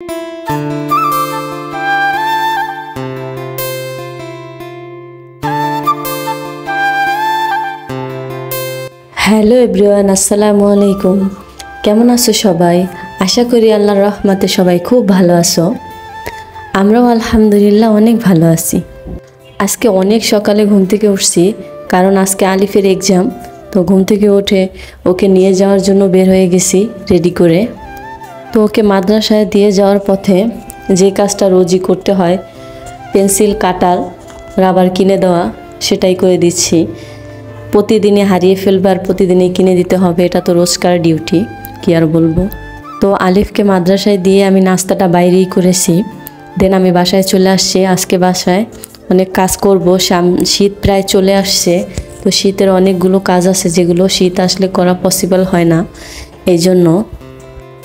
Hello everyone, আসসালামু আলাইকুম। কেমন আছো সবাই? আশা করি আল্লাহর রহমতে সবাই খুব ভালো আছো। আমরাও আলহামদুলিল্লাহ অনেক ভালো আছি। আজকে অনেক সকালে ঘুম থেকে উঠছি, কারণ আজকে আলিফের এক্সাম। তো ঘুম থেকে উঠে ওকে নিয়ে যাওয়ার জন্য বের হয়ে গেছি রেডি করে। তো ওকে মাদ্রাসায় দিয়ে যাওয়ার পথে যে কাজটা রোজই করতে হয়, পেন্সিল, কাটার, রাবার কিনে দেওয়া, সেটাই করে দিচ্ছি। প্রতিদিনই হারিয়ে ফেলবার, প্রতিদিনই কিনে দিতে হবে, এটা তো রোজকার ডিউটি, কি আর বলবো। তো আলিফকে মাদ্রাসায় দিয়ে আমি নাস্তাটা বাইরেই করেছি। দেন আমি বাসায় চলে আসছি। আজকে বাসায় অনেক কাজ করব, শীত প্রায় চলে আসছে। তো শীতের অনেকগুলো কাজ আছে যেগুলো শীত আসলে করা পসিবল হয় না। এই জন্য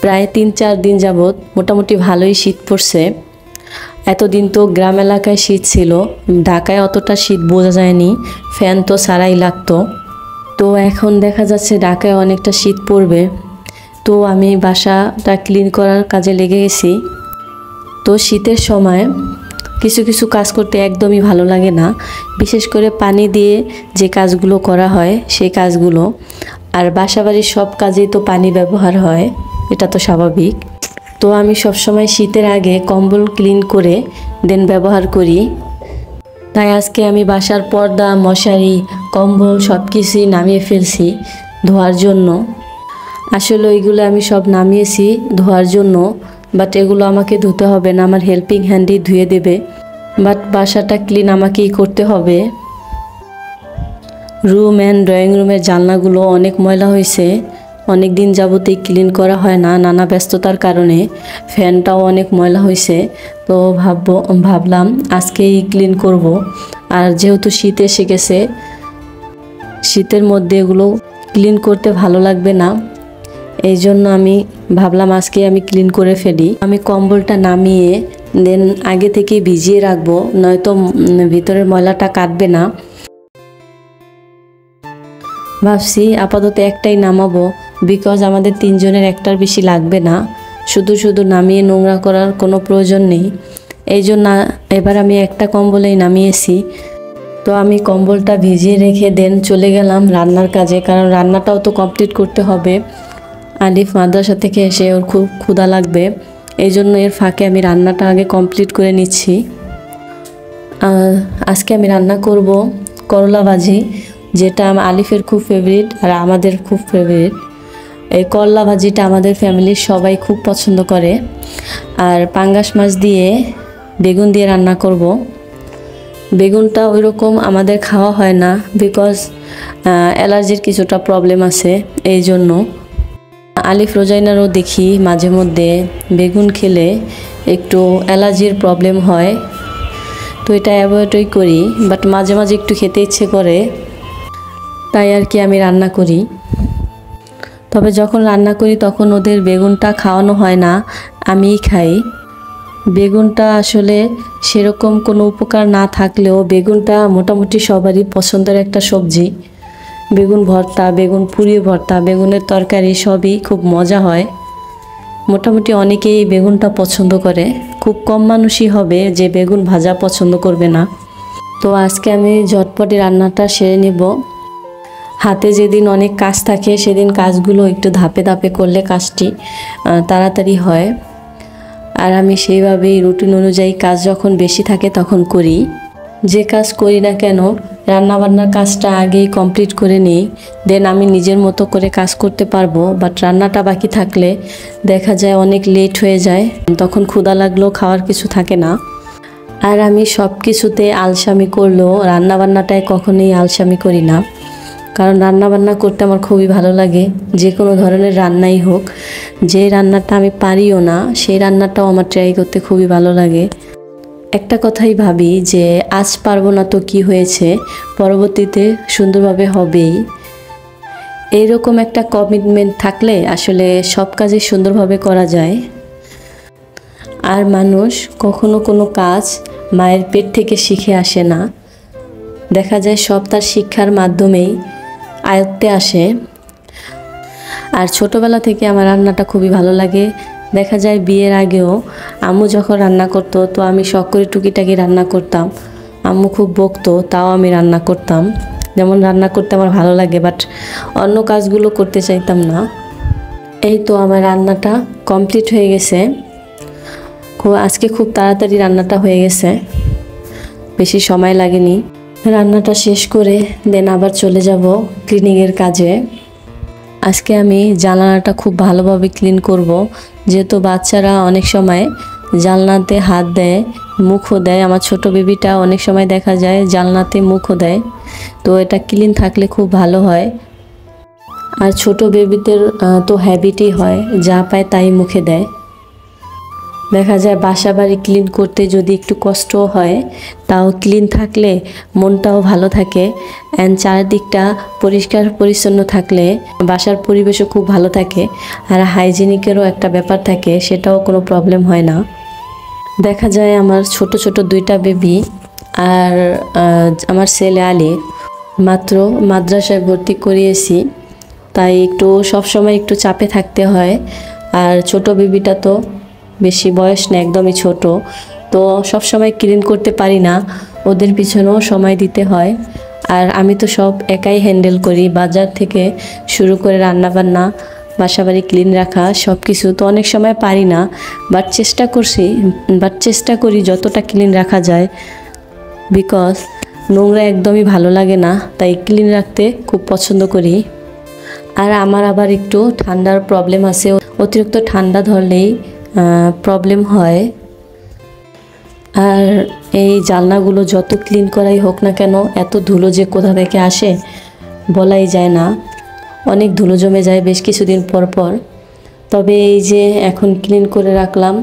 প্রায় 3-4 দিন যাবৎ মোটামুটি ভালোই শীত পড়ছে। এতদিন তো গ্রাম এলাকায় শীত ছিল, ঢাকায় অতটা শীত বোঝা যায়নি, ফ্যান তো ছাড়াই লাগতো। তো এখন দেখা যাচ্ছে ঢাকায় অনেকটা শীত পড়বে। তো আমি বাসাটা ক্লিন করার কাজে লেগে গেছি। তো শীতের সময় কিছু কিছু কাজ করতে একদমই ভালো লাগে না, বিশেষ করে পানি দিয়ে যে কাজগুলো করা হয় সেই কাজগুলো। আর বাসাবাড়ির সব কাজেই তো পানি ব্যবহার হয়, এটা তো স্বাভাবিক। তো আমি সবসময় শীতের আগে কম্বল ক্লিন করে দেন ব্যবহার করি। তাই আজকে আমি বাসার পর্দা, মশারি, কম্বল সব কিছুই নামিয়ে ফেলছি ধোয়ার জন্য। আসলে ওইগুলো আমি সব নামিয়েছি ধোয়ার জন্য, বাট এগুলো আমাকে ধুতে হবে না, আমার হেল্পিং হ্যান্ডই ধুয়ে দেবে। বাট বাসাটা ক্লিন আমাকেই করতে হবে। রুম অ্যান্ড ড্রয়িং রুমের জানলাগুলো অনেক ময়লা হয়েছে, অনেক দিন যাবতই ক্লিন করা হয় না নানা ব্যস্ততার কারণে। ফ্যানটাও অনেক ময়লা হয়েছে। তো ভাবলাম আজকেই ক্লিন করব। আর যেহেতু শীত এসে গেছে, শীতের মধ্যে এগুলো ক্লিন করতে ভালো লাগবে না, এই জন্য আমি ভাবলাম আজকে আমি ক্লিন করে ফেলি। আমি কম্বলটা নামিয়ে দেন আগে থেকে ভিজিয়ে রাখবো, নয়তো ভিতরের ময়লাটা কাটবে না। ভাবছি আপাতত একটাই নামাবো, বিকজ আমাদের 3 জনের একটার বেশি লাগবে না। শুধু শুধু নামিয়ে নোংরা করার কোনো প্রয়োজন নেই, এই জন্য এবার আমি একটা কম্বলেই নামিয়েছি। তো আমি কম্বলটা ভিজিয়ে রেখে দেন চলে গেলাম রান্নার কাজে, কারণ রান্নাটাও তো কমপ্লিট করতে হবে। আলিফ মাদ্রাসা থেকে এসে ওর খুব ক্ষুধা লাগবে, এই জন্য এর ফাঁকে আমি রান্নাটা আগে কমপ্লিট করে নিচ্ছি। আজকে আমি রান্না করব করলা ভাজি, যেটা আলিফের খুব ফেভারিট আর আমাদের খুব ফেভারিট। এই করলা ভাজিটা আমাদের ফ্যামিলির সবাই খুব পছন্দ করে। আর পাঙ্গাস মাছ দিয়ে বেগুন দিয়ে রান্না করব। বেগুনটা ওইরকম আমাদের খাওয়া হয় না, বিকজ অ্যালার্জির কিছুটা প্রবলেম আছে, এই জন্য। আলিফ রোজাইনারও দেখি মাঝে মধ্যে বেগুন খেলে একটু অ্যালার্জির প্রবলেম হয়, তো এটা অ্যাভয়েডই করি। বাট মাঝে মাঝে একটু খেতে ইচ্ছে করে, তাই আর কি আমি রান্না করি। তবে যখন রান্না করি তখন ওদের বেগুনটা খাওয়ানো হয় না, আমিই খাই। বেগুনটা আসলে সেরকম কোনো উপকার না থাকলেও বেগুনটা মোটামুটি সবারই পছন্দের একটা সবজি। বেগুন ভর্তা, বেগুন পুড়িয়ে ভর্তা, বেগুনের তরকারি সবই খুব মজা হয়। মোটামুটি অনেকেই বেগুনটা পছন্দ করে, খুব কম মানুষই হবে যে বেগুন ভাজা পছন্দ করবে না। তো আজকে আমি ঝটপটি রান্নাটা সেরে নেব। হাতে যেদিন অনেক কাজ থাকে সেদিন কাজগুলো একটু ধাপে ধাপে করলে কাজটি তাড়াতাড়ি হয়। আর আমি সেইভাবেই রুটিন অনুযায়ী কাজ যখন বেশি থাকে তখন করি। যে কাজ করি না কেন রান্নাবান্নার কাজটা আগেই কমপ্লিট করে নিই, দেন আমি নিজের মতো করে কাজ করতে পারবো। বাট রান্নাটা বাকি থাকলে দেখা যায় অনেক লেট হয়ে যায়, তখন ক্ষুধা লাগলেও খাওয়ার কিছু থাকে না। আর আমি সব কিছুতে আলসামি করলেও রান্নাবান্নাটায় কখনোই আলসামি করি না, কারণ রান্নাবান্না করতে আমার খুবই ভালো লাগে। যে কোনো ধরনের রান্নাই হোক, যে রান্নাটা আমি পারিও না সেই রান্নাটাও আমার ট্রাই করতে খুবই ভালো লাগে। একটা কথাই ভাবি যে আজ পারবো না তো কি হয়েছে, পরবর্তীতে সুন্দরভাবে হবেই। এইরকম একটা কমিটমেন্ট থাকলে আসলে সব কাজই সুন্দরভাবে করা যায়। আর মানুষ কখনো কোনো কাজ মায়ের পেট থেকে শিখে আসে না, দেখা যায় সব তার শিক্ষার মাধ্যমেই আয়ত্তে আসে। আর ছোটোবেলা থেকে আমার রান্নাটা খুবই ভালো লাগে, দেখা যায় বিয়ের আগেও আম্মু যখন রান্না করতো তো আমি শখ করে টুকিটাকি রান্না করতাম। আম্মু খুব বকতো, তাও আমি রান্না করতাম। যেমন রান্না করতে আমার ভালো লাগে, বাট অন্য কাজগুলো করতে চাইতাম না। এই তো আমার রান্নাটা কমপ্লিট হয়ে গেছে। আজকে খুব তাড়াতাড়ি রান্নাটা হয়ে গেছে, বেশি সময় লাগেনি। রান্নাটা শেষ করে দেন আবার চলে যাব ক্লিনিংয়ের কাজে। আজকে আমি জানালাটা খুব ভালোভাবে ক্লিন করব, যেহেতু বাচ্চারা অনেক সময় জানলাতে হাত দেয়, মুখও দেয়। আমার ছোট বেবিটা অনেক সময় দেখা যায় জানলাতে মুখও দেয়, তো এটা ক্লিন থাকলে খুব ভালো হয়। আর ছোট বেবিদের তো হ্যাবিটই হয়, যা পায় তাই মুখে দেয়। দেখা যায় বাসা বাড়ি ক্লিন করতে যদি একটু কষ্ট হয়, তাও ক্লিন থাকলে মনটাও ভালো থাকে। অ্যান্ড চারদিকটা পরিষ্কার পরিচ্ছন্ন থাকলে বাসার পরিবেশও খুব ভালো থাকে। আর হাইজিনিকেরও একটা ব্যাপার থাকে, সেটাও কোনো প্রবলেম হয় না। দেখা যায় আমার ছোট ছোট দুইটা বেবি আর আমার ছেলে আলী মাত্র মাদ্রাসায় ভর্তি করিয়েছি, তাই একটু সবসময় একটু চাপে থাকতে হয়। আর ছোট বেবিটা তো বেশি বয়স না, একদমই ছোট, তো সব সময় ক্লিন করতে পারি না, ওদের পিছনেও সময় দিতে হয়। আর আমি তো সব একাই হ্যান্ডেল করি, বাজার থেকে শুরু করে রান্নাবান্না, বাসাবাড়ি ক্লিন রাখা, সব কিছু তো অনেক সময় পারি না, বাট চেষ্টা করি যতটা ক্লিন রাখা যায়। বিকজ নোংরা একদমই ভালো লাগে না, তাই ক্লিন রাখতে খুব পছন্দ করি। আর আমার আবার একটু ঠান্ডার প্রবলেম আছে, অতিরিক্ত ঠান্ডা ধরলেই প্রবলেম হয়। আর এই জানলাগুলো যত ক্লিন করাই হোক না কেন, এত ধুলো যে কোথা থেকে আসে বলাই যায় না, অনেক ধুলো জমে যায় বেশ কিছুদিন পর পর। তবে এই যে এখন ক্লিন করে রাখলাম,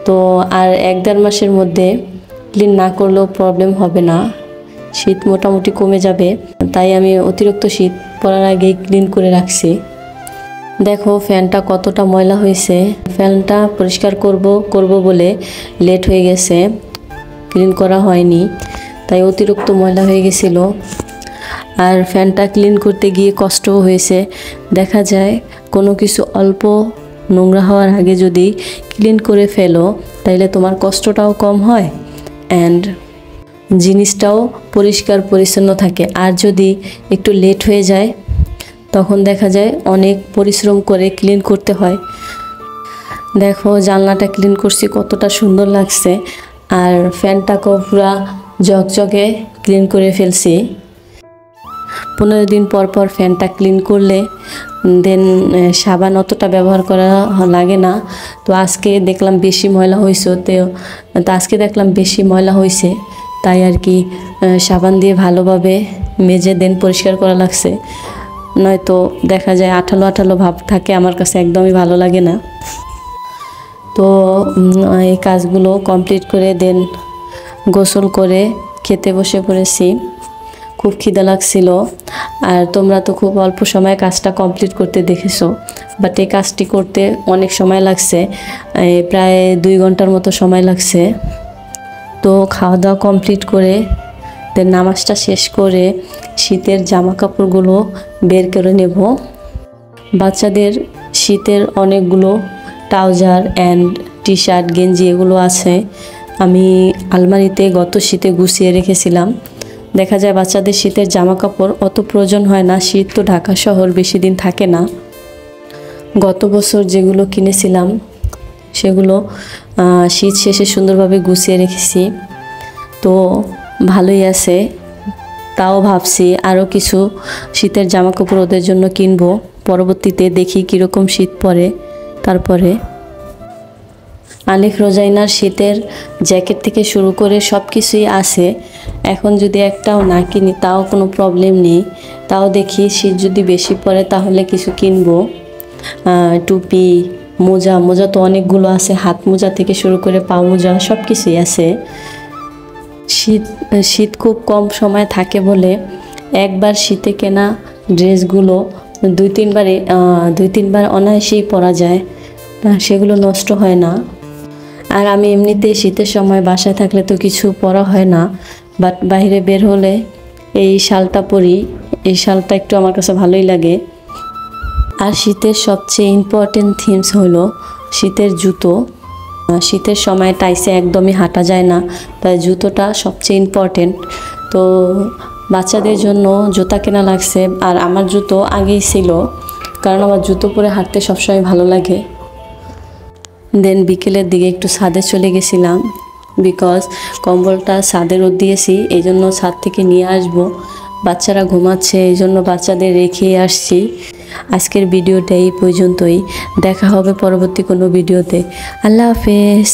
তো আর 1-1.5 মাসের মধ্যে ক্লিন না করলেও প্রবলেম হবে না, শীত মোটামুটি কমে যাবে। তাই আমি অতিরিক্ত শীত পড়ার আগেই ক্লিন করে রাখছি। দেখো ফ্যানটা কতটা ময়লা হয়েছে, ফ্যানটা পরিষ্কার করব বলে লেট হয়ে গেছে, ক্লিন করা হয়নি, তাই অতিরিক্ত ময়লা হয়ে গেছিলো। আর ফ্যানটা ক্লিন করতে গিয়ে কষ্টও হয়েছে। দেখা যায় কোনো কিছু অল্প নোংরা হওয়ার আগে যদি ক্লিন করে ফেলো, তাইলে তোমার কষ্টটাও কম হয় অ্যান্ড জিনিসটাও পরিষ্কার পরিচ্ছন্ন থাকে। আর যদি একটু লেট হয়ে যায়, তখন দেখা যায় অনেক পরিশ্রম করে ক্লিন করতে হয়। দেখো জানলাটা ক্লিন করছি, কতটা সুন্দর লাগছে। আর ফ্যানটাকেও পুরা ঝকঝকে ক্লিন করে ফেলছি। 15 দিন পর পর ফ্যানটা ক্লিন করলে দেন সাবান অতটা ব্যবহার করা লাগে না। তো আজকে দেখলাম বেশি ময়লা হয়েছে, তাই আর কি সাবান দিয়ে ভালোভাবে মেজে দেন পরিষ্কার করা লাগছে। নয়তো দেখা যায় আঠালো আঠালো ভাব থাকে, আমার কাছে একদমই ভালো লাগে না। তো এই কাজগুলো কমপ্লিট করে দেন গোসল করে খেতে বসে পড়েছি। খুব খিদা লাগছিল, আর তোমরা তো খুব অল্প সময়ে কাজটা কমপ্লিট করতে দেখেছো, বাট এই কাজটি করতে অনেক সময় লাগছে, প্রায় 2 ঘন্টার মতো সময় লাগছে। তো খাওয়া দাওয়া কমপ্লিট করে দেন নামাজটা শেষ করে শীতের জামা কাপড়গুলো বের করে নেব। বাচ্চাদের শীতের অনেকগুলো ট্রাউজার অ্যান্ড টি শার্ট গেঞ্জি এগুলো আছে, আমি আলমারিতে গত শীতে গুছিয়ে রেখেছিলাম। দেখা যায় বাচ্চাদের শীতের জামা কাপড় অত প্রয়োজন হয় না, শীত তো ঢাকা শহর বেশি দিন থাকে না। গত বছর যেগুলো কিনেছিলাম সেগুলো শীত শেষে সুন্দরভাবে গুছিয়ে রেখেছি, তো ভালোই আছে। তাও ভাবছি আরও কিছু শীতের জামা কাপড় ওদের জন্য কিনবো, পরবর্তীতে দেখি কীরকম শীত পড়ে। তারপরে আলিফ রোজাইনার শীতের জ্যাকেট থেকে শুরু করে সব কিছুই আছে। এখন যদি একটাও না কিনি তাও কোনো প্রবলেম নেই, তাও দেখি শীত যদি বেশি পড়ে তাহলে কিছু কিনবো। টুপি, মোজা তো অনেকগুলো আছে, হাত মোজা থেকে শুরু করে পা মোজা সব কিছুই আছে। শীত খুব কম সময় থাকে বলে একবার শীতে কেনা ড্রেসগুলো 2-3বার অনায়াসেই পরা যায়, সেগুলো নষ্ট হয় না। আর আমি এমনিতেই শীতের সময় বাসায় থাকলে তো কিছু পরা হয় না, বাট বাইরে বের হলে এই শালটা পরি, এই শালটা একটু আমার কাছে ভালোই লাগে। আর শীতের সবচেয়ে ইম্পর্টেন্ট থিমস হলো শীতের জুতো। শীতের সময় টাইসে একদমই হাঁটা যায় না, তাই জুতোটা সবচেয়ে ইম্পর্টেন্ট। তো বাচ্চাদের জন্য জুতা কেনা লাগছে, আর আমার জুতো আগেই ছিল, কারণ আমার জুতো পরে হাঁটতে সবসময় ভালো লাগে। দেন বিকেলের দিকে একটু ছাদে চলে গেছিলাম, বিকজ কম্বলটা ছাদে রোদ দিয়েছি, এই জন্য ছাদ থেকে নিয়ে আসবো। বাচ্চারা ঘুমাচ্ছে, এই জন্য বাচ্চাদের রেখে আসছি। আজকের ভিডিওটা এই পর্যন্তই, দেখা হবে পরবর্তী কোনো ভিডিওতে। আল্লাহ হাফেজ।